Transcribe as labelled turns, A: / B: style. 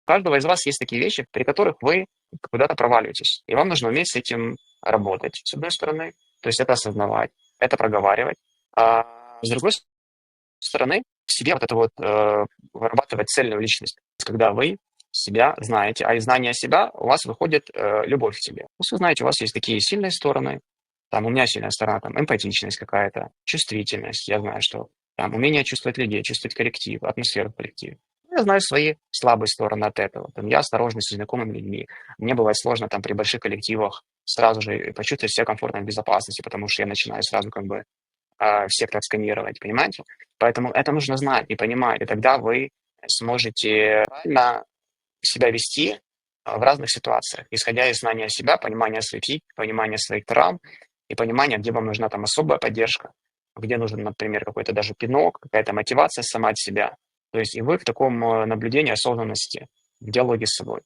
A: У каждого из вас есть такие вещи, при которых вы куда-то проваливаетесь, и вам нужно уметь с этим работать, с одной стороны, то есть это осознавать, это проговаривать. А с другой стороны, в себе вот это вот вырабатывать цельную личность, когда вы себя знаете, а из знания себя у вас выходит любовь к себе. Вы знаете, у вас есть такие сильные стороны, там у меня сильная сторона, там эмпатичность какая-то, чувствительность, я знаю, что там умение чувствовать людей, чувствовать коллектив, атмосферу в коллективе. Я знаю свои слабые стороны от этого. Там, я осторожный с незнакомыми людьми. Мне бывает сложно там при больших коллективах сразу же почувствовать себя комфортно в безопасности, потому что я начинаю сразу как бы всех так сканировать, понимаете? Поэтому это нужно знать и понимать, и тогда вы сможете правильно себя вести в разных ситуациях, исходя из знания себя, понимания своей психики, понимания своих травм и понимания, где вам нужна там особая поддержка, где нужен, например, какой-то даже пинок, какая-то мотивация сама от себя. То есть и вы в таком наблюдении осознанности, в диалоге с собой.